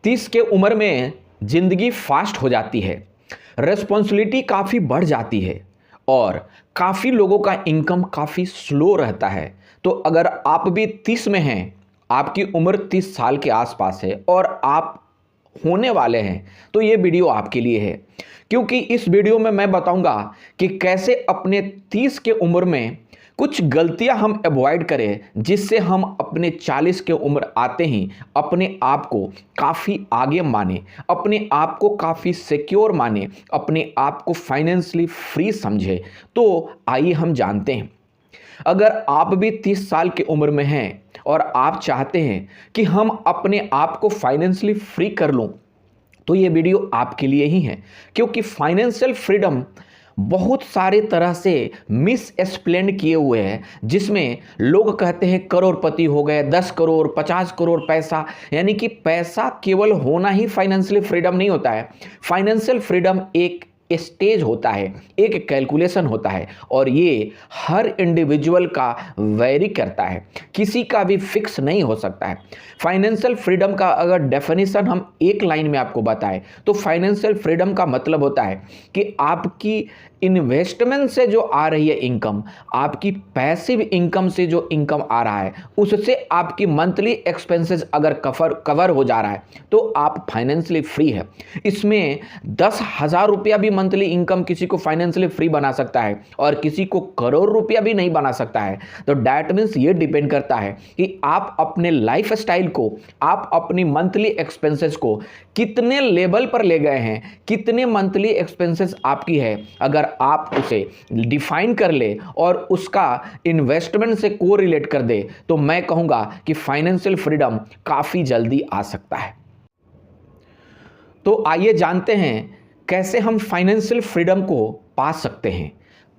30 के उम्र में ज़िंदगी फास्ट हो जाती है, रिस्पॉन्सिबिलिटी काफ़ी बढ़ जाती है और काफ़ी लोगों का इनकम काफ़ी स्लो रहता है। तो अगर आप भी 30 में हैं, आपकी उम्र 30 साल के आसपास है और आप होने वाले हैं, तो ये वीडियो आपके लिए है। क्योंकि इस वीडियो में मैं बताऊंगा कि कैसे अपने 30 के उम्र में कुछ गलतियां हम अवॉइड करें, जिससे हम अपने 40 के उम्र आते ही अपने आप को काफ़ी आगे माने, अपने आप को काफ़ी सिक्योर माने, अपने आप को फाइनेंशियली फ्री समझे। तो आइए हम जानते हैं, अगर आप भी 30 साल की उम्र में हैं और आप चाहते हैं कि हम अपने आप को फाइनेंशियली फ्री कर लूं, तो ये वीडियो आपके लिए ही है। क्योंकि फाइनेंशियल फ्रीडम बहुत सारे तरह से मिस एक्सप्लेन किए हुए हैं, जिसमें लोग कहते हैं करोड़पति हो गए, 10 करोड़ 50 करोड़ पैसा, यानी कि पैसा केवल होना ही फाइनेंशियल फ्रीडम नहीं होता है। फाइनेंशियल फ्रीडम एक स्टेज होता है, एक कैलकुलेशन होता है और ये हर इंडिविजुअल का वेरी करता है, किसी का भी फिक्स नहीं हो सकता है। फाइनेंशियल फ्रीडम का अगर डेफिनेशन हम एक लाइन में आपको बताएं, तो फाइनेंशियल फ्रीडम का मतलब होता है कि आपकी इन्वेस्टमेंट से जो आ रही है इनकम, आपकी पैसिव इनकम से जो इनकम आ रहा है, उससे आपकी मंथली एक्सपेंसेस अगर कवर हो जा रहा है, तो आप फाइनेंशियली फ्री है। इसमें 10,000 रुपया भी मंथली इनकम किसी को फाइनेंशियली फ्री बना सकता है और किसी को करोड़ रुपया भी नहीं बना सकता है। तो दैट मीन्स ये डिपेंड करता है कि आप अपने लाइफ स्टाइल को, आप अपनी मंथली एक्सपेंसेस को कितने लेवल पर ले गए हैं, कितने मंथली एक्सपेंसेस आपकी है। अगर आप उसे डिफाइन कर ले और उसका इन्वेस्टमेंट से कोरिलेट कर दे, तो मैं कहूंगा कि फाइनेंशियल फ्रीडम काफी जल्दी आ सकता है। तो आइए जानते हैं कैसे हम फाइनेंशियल फ्रीडम को पा सकते हैं।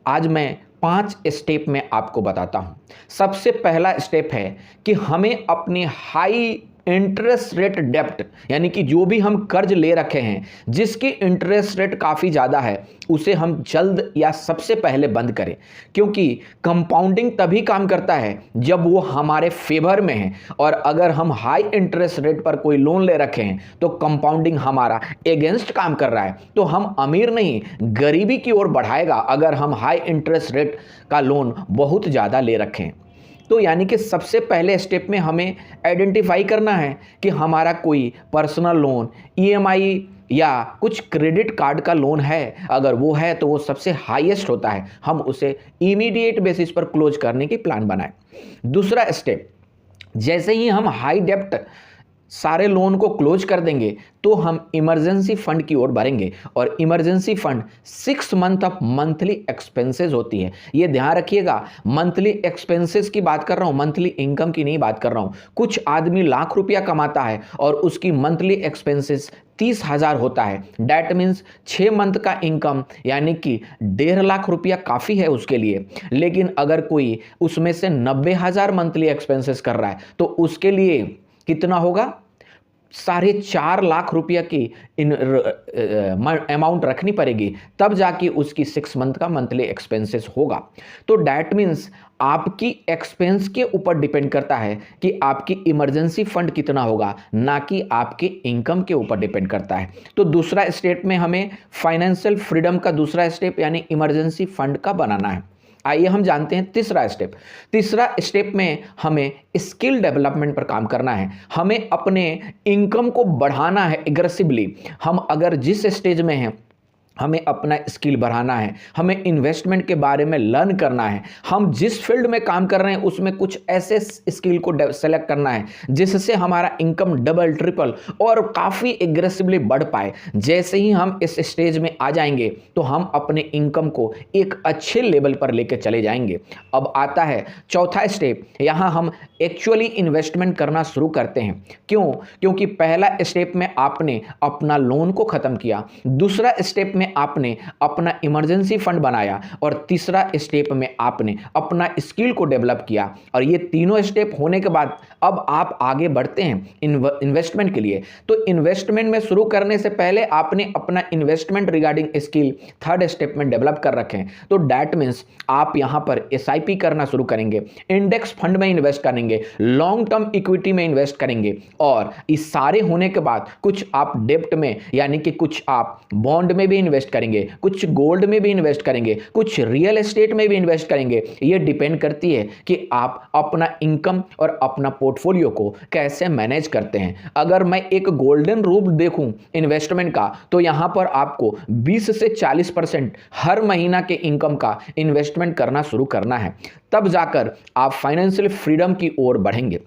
आज मैं 5 स्टेप में आपको बताता हूं। सबसे पहला स्टेप है कि हमें अपने हाई इंटरेस्ट रेट डेब्ट, यानी कि जो भी हम कर्ज ले रखे हैं जिसकी इंटरेस्ट रेट काफ़ी ज़्यादा है, उसे हम जल्द या सबसे पहले बंद करें। क्योंकि कंपाउंडिंग तभी काम करता है जब वो हमारे फेवर में है, और अगर हम हाई इंटरेस्ट रेट पर कोई लोन ले रखे हैं तो कंपाउंडिंग हमारा एगेंस्ट काम कर रहा है। तो हम अमीर नहीं, गरीबी की ओर बढ़ाएगा अगर हम हाई इंटरेस्ट रेट का लोन बहुत ज़्यादा ले रखें। तो यानी कि सबसे पहले स्टेप में हमें आइडेंटिफाई करना है कि हमारा कोई पर्सनल लोन, ईएमआई या कुछ क्रेडिट कार्ड का लोन है। अगर वो है तो वो सबसे हाईएस्ट होता है, हम उसे इमीडिएट बेसिस पर क्लोज करने की प्लान बनाएं। दूसरा स्टेप, जैसे ही हम हाई डेब्ट सारे लोन को क्लोज कर देंगे तो हम इमरजेंसी फंड की ओर बढ़ेंगे, और emergency fund 6 month of monthly expenses होती है। ये ध्यान रखिएगा, मंथली एक्सपेंसेस की बात कर रहा हूँ, मंथली इनकम की नहीं बात कर रहा हूँ। कुछ आदमी लाख रुपया कमाता है और उसकी मंथली एक्सपेंसेस 30,000 होता है। डैट मीन्स 6 मंथ का इनकम यानी कि 1.5 लाख रुपया काफ़ी है उसके लिए। लेकिन अगर कोई उसमें से 90,000 मंथली एक्सपेंसेस कर रहा है तो उसके लिए कितना होगा? 4.5 लाख रुपया की अमाउंट रखनी पड़ेगी, तब जाके उसकी 6 मंथ का मंथली एक्सपेंसेस होगा। तो डैट मीन्स आपकी एक्सपेंस के ऊपर डिपेंड करता है कि आपकी इमरजेंसी फंड कितना होगा, ना कि आपके इनकम के ऊपर डिपेंड करता है। तो दूसरा स्टेप में हमें फाइनेंशियल फ्रीडम का दूसरा स्टेप यानी इमरजेंसी फंड का बनाना है। आइए हम जानते हैं तीसरा स्टेप। तीसरा स्टेप में हमें स्किल डेवलपमेंट पर काम करना है। हमें अपने इनकम को बढ़ाना है एग्रेसिवली। हम अगर जिस स्टेज में हैं, हमें अपना स्किल बढ़ाना है, हमें इन्वेस्टमेंट के बारे में लर्न करना है। हम जिस फील्ड में काम कर रहे हैं उसमें कुछ ऐसे स्किल को सेलेक्ट करना है जिससे हमारा इनकम डबल ट्रिपल और काफ़ी एग्रेसिवली बढ़ पाए। जैसे ही हम इस स्टेज में आ जाएंगे तो हम अपने इनकम को एक अच्छे लेवल पर लेकर चले जाएंगे। अब आता है चौथा स्टेप। यहाँ हम एक्चुअली इन्वेस्टमेंट करना शुरू करते हैं। क्यों? क्योंकि पहला स्टेप में आपने अपना लोन को ख़त्म किया, दूसरा स्टेप में में आपने अपना इमरजेंसी फंड बनाया और तीसरा स्टेप में आपने अपना स्किल को डेवलप किया। और ये तीनों स्टेप होने के बाद अब आप आगे बढ़ते हैं इन्वेस्टमेंट के लिए। तो इन्वेस्टमेंट में शुरू करने से पहले आपने अपना investment regarding skill third step में डेवलप कर रखे हैं। तो दैट मीन्स आप यहां पर एसआईपी करना शुरू करेंगे, इंडेक्स फंड में इन्वेस्ट करेंगे, लॉन्ग टर्म इक्विटी में इन्वेस्ट करेंगे, और इस सारे होने के बाद कुछ आप डेब्ट में यानी कि कुछ आप बॉन्ड में भी इन्वेस्ट करेंगे, कुछ गोल्ड में भी इन्वेस्ट करेंगे, कुछ रियल एस्टेट में भी इन्वेस्ट करेंगे। ये डिपेंड करती है कि आप अपना इनकम और अपना पोर्टफोलियो को कैसे मैनेज करते हैं। अगर मैं एक गोल्डन रूल देखूं इन्वेस्टमेंट का, तो यहां पर आपको 20 से 40% हर महीना के इनकम का इन्वेस्टमेंट करना शुरू करना है, तब जाकर आप फाइनेंशियल फ्रीडम की ओर बढ़ेंगे।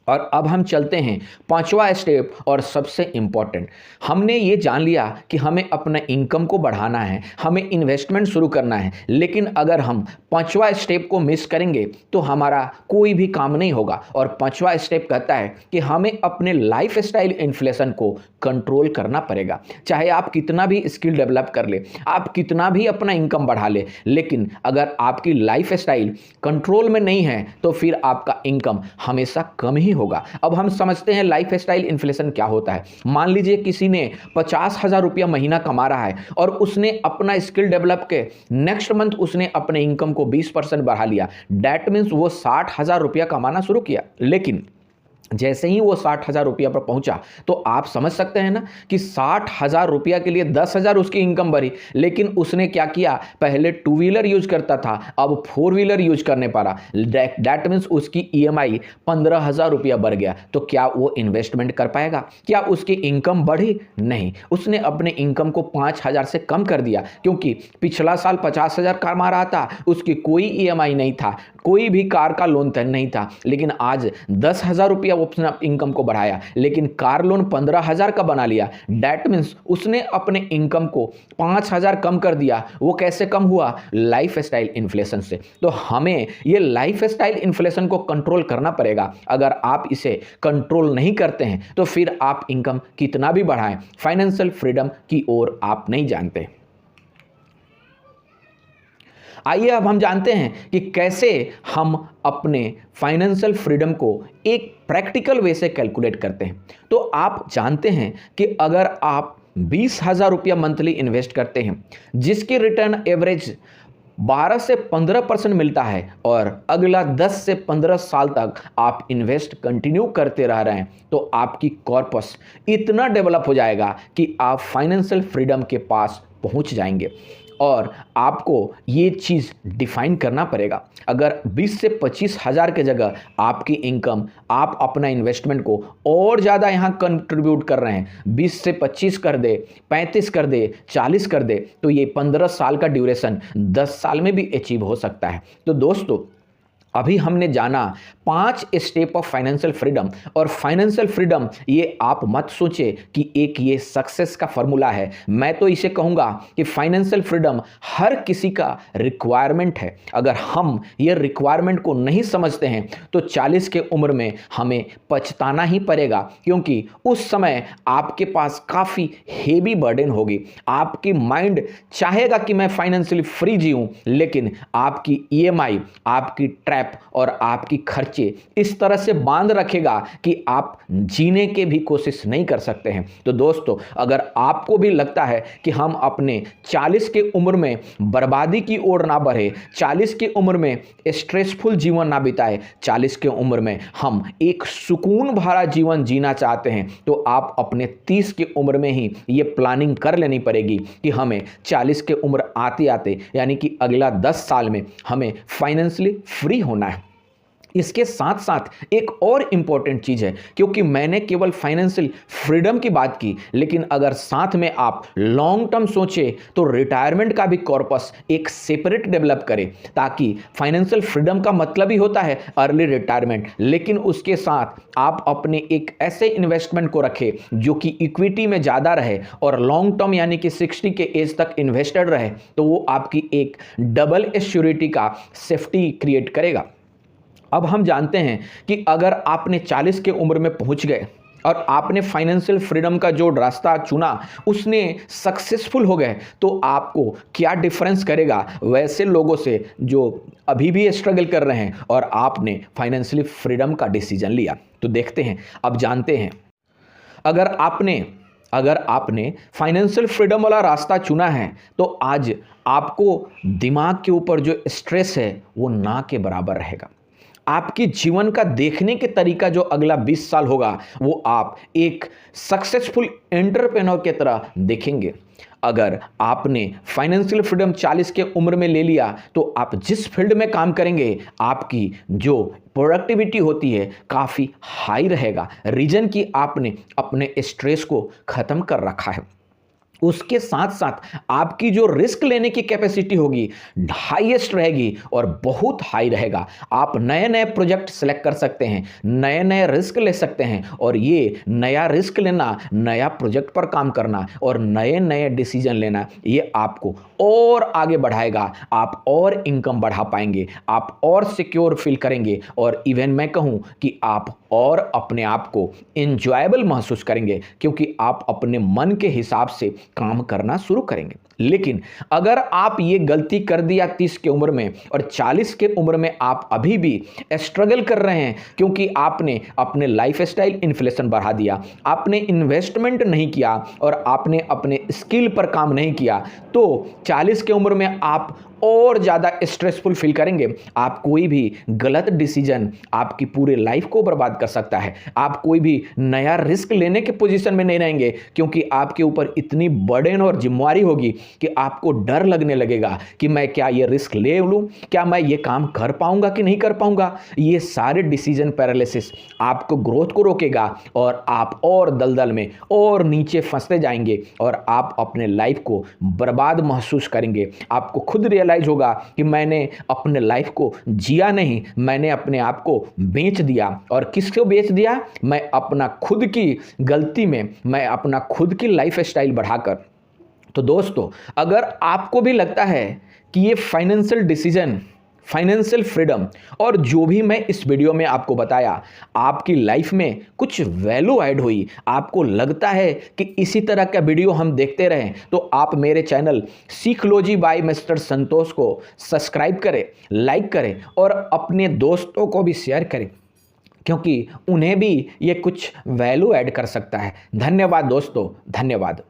और अब हम चलते हैं पांचवा स्टेप, और सबसे इंपॉर्टेंट। हमने ये जान लिया कि हमें अपना इनकम को बढ़ाना है, हमें इन्वेस्टमेंट शुरू करना है, लेकिन अगर हम पांचवा स्टेप को मिस करेंगे तो हमारा कोई भी काम नहीं होगा। और पांचवा स्टेप कहता है कि हमें अपने लाइफ स्टाइल इन्फ्लेशन को कंट्रोल करना पड़ेगा। चाहे आप कितना भी स्किल डेवलप कर ले, आप कितना भी अपना इनकम बढ़ा ले, लेकिन अगर आपकी लाइफ स्टाइल कंट्रोल में नहीं है तो फिर आपका इनकम हमेशा कम ही होगा। अब हम समझते हैं लाइफ स्टाइल इन्फ्लेशन क्या होता है। मान लीजिए किसी ने 50,000 रुपया महीना कमा रहा है और उसने अपना स्किल डेवलप के नेक्स्ट मंथ उसने अपने इनकम को 20% बढ़ा लिया। दैट मीन्स वो 60,000 रुपया कमाना शुरू किया, लेकिन जैसे ही वो 60,000 रुपया पर पहुंचा तो आप समझ सकते हैं ना कि 60,000 रुपया के लिए 10,000 उसकी इनकम बढ़ी, लेकिन उसने क्या किया, पहले 2 व्हीलर यूज करता था, अब 4 व्हीलर यूज करने पड़ा। दैट मीन्स उसकी ईएमआई 15,000 रुपया बढ़ गया। तो क्या वो इन्वेस्टमेंट कर पाएगा? क्या उसकी इनकम बढ़ी? नहीं, उसने अपने इनकम को 5,000 से कम कर दिया, क्योंकि पिछला साल 50,000 कमा रहा था, उसकी कोई ईएमआई नहीं था, कोई भी कार का लोन नहीं था, लेकिन आज 10,000 रुपया उसने इनकम को बढ़ाया, लेकिन कार लोन 15,000 का बना लिया। दैट मीन्स उसने अपने इनकम को 5,000 कम कर दिया। वो कैसे कम हुआ? लाइफ स्टाइल इन्फ्लेशन से। तो हमें ये लाइफ स्टाइल इन्फ्लेशन को कंट्रोल करना पड़ेगा। अगर आप इसे कंट्रोल नहीं करते हैं तो फिर आप इनकम कितना भी बढ़ाएं, फाइनेंशियल फ्रीडम की ओर आप नहीं जानते। आइए अब हम जानते हैं कि कैसे हम अपने फाइनेंशियल फ्रीडम को एक प्रैक्टिकल वे से कैलकुलेट करते हैं। तो आप जानते हैं कि अगर आप 20,000 रुपया मंथली इन्वेस्ट करते हैं, जिसकी रिटर्न एवरेज 12 से 15% मिलता है, और अगला 10 से 15 साल तक आप इन्वेस्ट कंटिन्यू करते रह रहे हैं, तो आपकी कॉर्पस इतना डेवलप हो जाएगा कि आप फाइनेंशियल फ्रीडम के पास पहुंच जाएंगे। और आपको ये चीज़ डिफाइन करना पड़ेगा। अगर 20 से 25,000 के जगह आपकी इनकम, आप अपना इन्वेस्टमेंट को और ज़्यादा यहाँ कंट्रीब्यूट कर रहे हैं, 20 से 25 कर दे, 35 कर दे, 40 कर दे, तो ये 15 साल का ड्यूरेशन 10 साल में भी अचीव हो सकता है। तो दोस्तों, अभी हमने जाना 5 स्टेप ऑफ फाइनेंशियल फ्रीडम। और फाइनेंशियल फ्रीडम ये आप मत सोचे कि एक ये सक्सेस का फॉर्मूला है। मैं तो इसे कहूँगा कि फाइनेंशियल फ्रीडम हर किसी का रिक्वायरमेंट है। अगर हम ये रिक्वायरमेंट को नहीं समझते हैं तो 40 के उम्र में हमें पछताना ही पड़ेगा, क्योंकि उस समय आपके पास काफ़ी हेवी बर्डन होगी। आपकी माइंड चाहेगा कि मैं फाइनेंशियली फ्री जीऊँ, लेकिन आपकी ईएमआई, आपकी ट्रैप और आपकी खर्चे इस तरह से बांध रखेगा कि आप जीने के भी कोशिश नहीं कर सकते हैं। तो दोस्तों, अगर आपको भी लगता है कि हम अपने 40 के उम्र में बर्बादी की ओर ना बढ़े, 40 की उम्र में स्ट्रेसफुल जीवन ना बिताए, 40 के उम्र में हम एक सुकून भरा जीवन जीना चाहते हैं, तो आप अपने 30 की उम्र में ही ये प्लानिंग कर लेनी पड़ेगी कि हमें 40 के उम्र आते आते यानी कि अगला 10 साल में हमें फाइनेंशियली फ्री होना है। इसके साथ साथ एक और इंपॉर्टेंट चीज़ है, क्योंकि मैंने केवल फाइनेंशियल फ्रीडम की बात की, लेकिन अगर साथ में आप लॉन्ग टर्म सोचें तो रिटायरमेंट का भी कॉर्पस एक सेपरेट डेवलप करें, ताकि फाइनेंशियल फ्रीडम का मतलब ही होता है अर्ली रिटायरमेंट, लेकिन उसके साथ आप अपने एक ऐसे इन्वेस्टमेंट को रखें जो कि इक्विटी में ज़्यादा रहे और लॉन्ग टर्म यानी कि 60 के एज तक इन्वेस्टेड रहे, तो वो आपकी एक डबल एश्योरिटी का सेफ्टी क्रिएट करेगा। अब हम जानते हैं कि अगर आपने 40 के उम्र में पहुंच गए और आपने फाइनेंशियल फ्रीडम का जो रास्ता चुना उसने सक्सेसफुल हो गए, तो आपको क्या डिफरेंस करेगा वैसे लोगों से जो अभी भी स्ट्रगल कर रहे हैं और आपने फाइनेंशियल फ्रीडम का डिसीजन लिया। तो देखते हैं, अब जानते हैं, अगर आपने फाइनेंशियल फ्रीडम वाला रास्ता चुना है तो आज आपको दिमाग के ऊपर जो स्ट्रेस है वो ना के बराबर रहेगा। आपके जीवन का देखने के तरीका जो अगला 20 साल होगा वो आप एक सक्सेसफुल एंटरप्रेन्योर की तरह देखेंगे। अगर आपने फाइनेंशियल फ्रीडम 40 के उम्र में ले लिया तो आप जिस फील्ड में काम करेंगे आपकी जो प्रोडक्टिविटी होती है काफ़ी हाई रहेगा। रीजन कि आपने अपने स्ट्रेस को ख़त्म कर रखा है। उसके साथ साथ आपकी जो रिस्क लेने की कैपेसिटी होगी हाईएस्ट रहेगी और बहुत हाई रहेगा। आप नए नए प्रोजेक्ट सेलेक्ट कर सकते हैं, नए नए रिस्क ले सकते हैं और ये नया रिस्क लेना, नया प्रोजेक्ट पर काम करना और नए नए डिसीजन लेना ये आपको और आगे बढ़ाएगा। आप और इनकम बढ़ा पाएंगे, आप और सिक्योर फील करेंगे और इवन मैं कहूँ कि आप और अपने आप को इंजॉयबल महसूस करेंगे क्योंकि आप अपने मन के हिसाब से काम करना शुरू करेंगे। लेकिन अगर आप ये गलती कर दिया 30 की उम्र में और 40 के उम्र में आप अभी भी स्ट्रगल कर रहे हैं क्योंकि आपने अपने लाइफस्टाइल इन्फ्लेशन बढ़ा दिया, आपने इन्वेस्टमेंट नहीं किया और आपने अपने स्किल पर काम नहीं किया, तो 40 के उम्र में आप और ज़्यादा स्ट्रेसफुल फील करेंगे। आप कोई भी गलत डिसीजन आपकी पूरे लाइफ को बर्बाद कर सकता है। आप कोई भी नया रिस्क लेने के पोजीशन में नहीं रहेंगे क्योंकि आपके ऊपर इतनी बर्डन और जिम्मेवारी होगी कि आपको डर लगने लगेगा कि मैं क्या ये रिस्क ले लूँ, क्या मैं ये काम कर पाऊंगा कि नहीं कर पाऊंगा। ये सारे डिसीजन पैरालिसिस आपको ग्रोथ को रोकेगा और आप और दलदल में और नीचे फंसते जाएंगे और आप अपने लाइफ को बर्बाद महसूस करेंगे। आपको खुद रियलाइज होगा कि मैंने अपने लाइफ को जिया नहीं, मैंने अपने आप को बेच दिया। और किसको बेच दिया? मैं अपना खुद की गलती में, मैं अपना खुद की लाइफ स्टाइल बढ़ाकर। तो दोस्तों, अगर आपको भी लगता है कि ये फाइनेंशियल डिसीजन, फाइनेंशियल फ्रीडम और जो भी मैं इस वीडियो में आपको बताया आपकी लाइफ में कुछ वैल्यू ऐड हुई, आपको लगता है कि इसी तरह का वीडियो हम देखते रहें, तो आप मेरे चैनल सीखोलॉजी बाय मिस्टर संतोष को सब्सक्राइब करें, लाइक करें और अपने दोस्तों को भी शेयर करें क्योंकि उन्हें भी ये कुछ वैल्यू ऐड कर सकता है। धन्यवाद दोस्तों, धन्यवाद।